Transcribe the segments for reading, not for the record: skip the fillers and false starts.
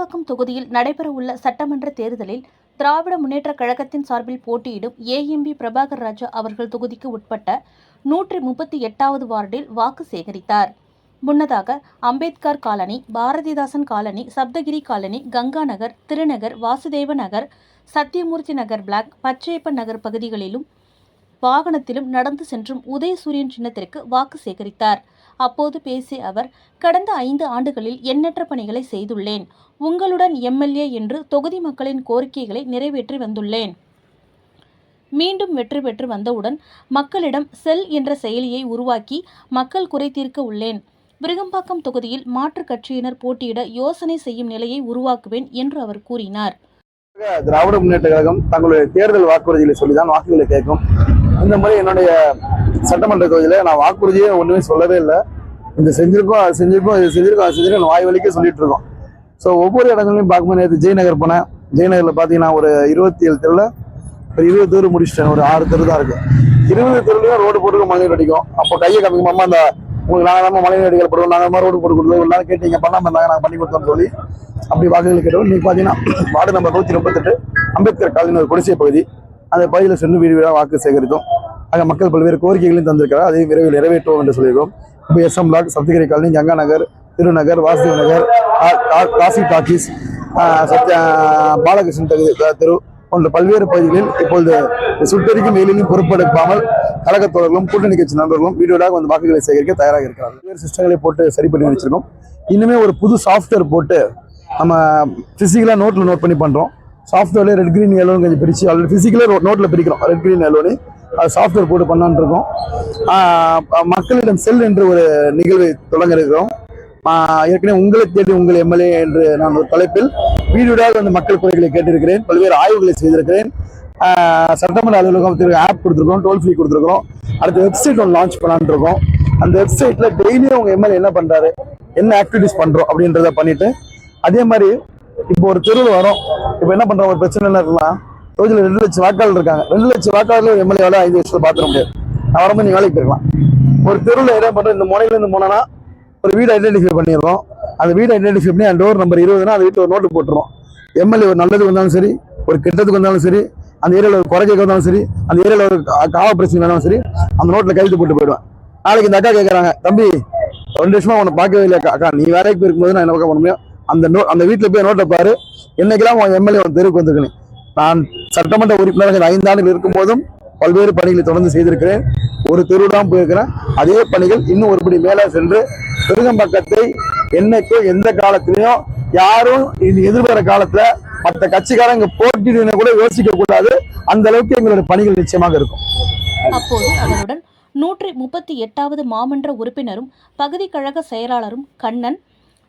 விருகம்பாக்கம் தொகுதியில் நடைபெறவுள்ள சட்டமன்ற தேர்தலில் திராவிட முன்னேற்றக் கழகத்தின் சார்பில் போட்டியிடும் ஏஎம்பி பிரபாகர் ராஜா அவர்கள் தொகுதிக்கு உட்பட்ட 138வது வார்டில் வாக்கு சேகரித்தார். முன்னதாக Ambedkar colony, Bharathidasan colony, Sapthagiri colony, Ganga Nagar, Thirunagar, Vasudeva Nagar, Sathyamoorthy Nagar block, Pachaiyappan Nagar பகுதிகளிலும் வாகனத்திலும் நடந்து சென்றும் உதயசூரியன் சின்னத்திற்கு வாக்கு சேகரித்தார். அப்போது பேசிய அவர், கடந்த 5 ஆண்டுகளில் எண்ணற்ற பணிகளை செய்துள்ளேன். உங்களுடன் எம்எல்ஏ என்று தொகுதி மக்களின் கோரிக்கைகளை நிறைவேற்றி வந்துள்ளேன். மீண்டும் வெற்றி பெற்று வந்தவுடன் மக்களிடம் செல் என்ற செயலியை உருவாக்கி மக்கள் குறை தீர்க்க உள்ளேன். விருகம்பாக்கம் தொகுதியில் மாற்றுக் கட்சியினர் போட்டியிட யோசனை செய்யும் நிலையை உருவாக்குவேன் என்று அவர் கூறினார். திராவிட முன்னேற்ற கழகம் தங்களுடைய தேர்தல் வாக்குறுதிகளை சொல்லிதான் வாக்குகளை கேட்கும். இந்த முறை என்னுடைய சட்டமன்ற தொகுதியில நான் வாக்குறுதியே ஒண்ணுமே சொல்லவே இல்லை. இந்த செஞ்சிருக்கோம், அது செஞ்சிருக்கோம், இது செஞ்சிருக்கோம், அது செஞ்சிருக்கோம், வாய் வலிக்க சொல்லிட்டு இருக்கோம். ஸோ ஒவ்வொரு இடங்களையும் பார்க்கும்போது நேற்று ஜெயநகர் போனேன். ஜெயநகரில் பார்த்தீங்கன்னா ஒரு 27 தெருவில் ஒரு 20 தெரு முடிச்சிட்டேன். ஒரு 6 தெரு தான் இருக்கு. 20 தெருலையும் ரோடு போட்டு மழைநீர் அடிக்கும். அப்போ கையை காமிக்குமாமா, அந்த உங்களுக்கு நாங்கள் தான் மழைநீர் அடிக்கல் போடுவோம், நாங்கள் மாதிரி ரோடு போட்டு கொடுத்தோம், எல்லாரும் கேட்டீங்க பண்ணாமல் இருந்தாங்க, நாங்கள் பண்ணி கொடுத்தோம்னு சொல்லி அப்படி வாக்குகள் கேட்டோம். இன்னைக்கு பார்த்தீங்கன்னா வார்டு நம்பர் 138 அம்பேத்கர் காலனி ஒரு குடிசை பகுதி, அந்த பகுதியில் சென்று வீடு வீடாக வாக்கு சேகரித்தோம். அங்கே மக்கள் பல்வேறு கோரிக்கைகளையும் தந்திருக்கிறார். அதையும் விரைவில் நிறைவேற்றுவோம் என்று சொல்லியிருக்கோம். இப்போ SM block, Sapthagiri colony, Ganga Nagar, Thirunagar, Vasudeva Nagar, Kasi talkies, Balakrishnan தெரு போன்ற பல்வேறு பகுதிகளில் இப்பொழுது சுட்டறிக்கும் வெயிலையும் பொறுப்பெடுக்காமல் கழகத்தோழர்களும் கூட்டணி கட்சி நண்பர்களும் வீடியோடாக வந்து வாக்குகளை சேகரிக்க தயாராக இருக்கிறார்கள். பல்வேறு சிஸ்டங்களை போட்டு சரி பண்ணி வச்சிருக்கோம். இனிமே ஒரு புது சாஃப்ட்வேர் போட்டு நம்ம பிசிக்கலா நோட் பண்ணி பண்றோம். சாஃப்ட்வேர்ல ரெட் கிரீன் எல்லோன்னு கொஞ்சம் பிரிச்சு ஆல்ரெடி பிசிக்கலா நோட்ல பிரிக்கிறோம். ரெட் கிரீன் எல்லோன்னு அது சாஃப்ட்வேர் போட்டு பண்ணான்னு இருக்கோம். மக்களிடம் செல் என்று ஒரு நிகழ்வை தொடங்க இருக்கிறோம். ஏற்கனவே உங்களை தேடி உங்கள் எம்எல்ஏ என்று நான் ஒரு தலைப்பில் வீடியோடாக வந்து மக்கள் குறைகளை கேட்டிருக்கிறேன். பல்வேறு ஆய்வுகளை செய்திருக்கிறேன். சட்டமன்ற அலுவலகத்திற்கு ஆப் கொடுத்துருக்கோம், டோல் ஃப்ரீ கொடுத்துருக்கோம். அடுத்த வெப்சைட் ஒன்று லான்ச் பண்ணலான்னு இருக்கோம். அந்த வெப்சைட்ல டெய்லியும் உங்க எம்எல்ஏ என்ன பண்றாரு, என்ன ஆக்டிவிட்டிஸ் பண்றோம் அப்படின்றத பண்ணிட்டு, அதே மாதிரி இப்போ ஒரு தெருவில் வரோம். இப்போ என்ன பண்றோம், ஒரு பிரச்சனை என்ன இருக்கலாம், தொகுதியில் 2 லட்சம் வாக்காளர் இருக்காங்க. 2 லட்சம் வாக்காளர்கள் ஒரு எம்எல்ஏவால 5 வருஷத்துல பாத்துட முடியாது. நான் வரும்போது நீ வேலைக்கு போயிருக்கலாம். ஒரு தெருவில் என்ன பண்றோம், இந்த முனையில இருந்து போனா ஒரு வீடு ஐடென்டிஃபை பண்ணிடுறோம். அந்த வீடு ஐடென்டிஃபை பண்ணி அந்த டோர் நம்பர் 20னா அந்த வீட்டு ஒரு நோட்டு போட்டுரும். எம்எல்ஏ ஒரு நல்லதுக்கு வந்தாலும் சரி, ஒரு கெட்டதுக்கு வந்தாலும் சரி, அந்த ஏரியாவில் ஒரு குறைக்க வந்தாலும் சரி, அந்த ஏரியாவில் ஒரு காவ பிரச்சனை வந்தாலும் சரி, அந்த நோட்டில் கையெழுத்து போட்டு போயிடுவேன். நாளைக்கு இந்த அக்கா கேட்கறாங்க, தம்பி 2 வருஷமா உன்னை பார்க்கவே இல்லை அக்கா, நீ வேலைக்கு போயிருக்கும்போது நான் என்ன பார்க்க பண்ண முடியும், அந்த வீட்டில் போய் நோட்டை பாரு, என்னைக்கெல்லாம் உன் எம்எல்ஏ உன் தெருவுக்கு வந்திருக்கேன். நான் சட்டமன்ற உறுப்பினர்கள் 5 ஆண்டுகள் இருக்கும் போதும் பல்வேறு பணிகளை தொடர்ந்து செய்திருக்கிறேன். ஒரு தெருவுதான் போயிருக்கிறேன். அதே பணிகள் இன்னும் ஒருபடி மேலே சென்று விருகம்பாக்கத்தை என்னைக்கோ எந்த காலத்திலையும் யாரும் எதிர்வர காலத்துல மற்ற கட்சிக்காரங்க போட்டியிட கூட யோசிக்க கூடாது. அந்த அளவுக்கு எங்களுடைய பணிகள் நிச்சயமாக இருக்கும். அப்போது அவருடன் 138வது மாமன்ற உறுப்பினரும் பகுதி கழக செயலாளரும் கண்ணன்,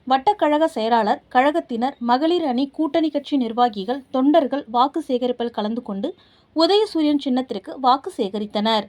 வட்டக்கழக செயலாளர், கழகத்தினர், மகளிர் அணி, கூட்டணி கட்சி நிர்வாகிகள், தொண்டர்கள் வாக்கு சேகரிப்பில் கலந்து கொண்டு உதயசூரியன் சின்னத்திற்கு வாக்கு சேகரித்தனர்.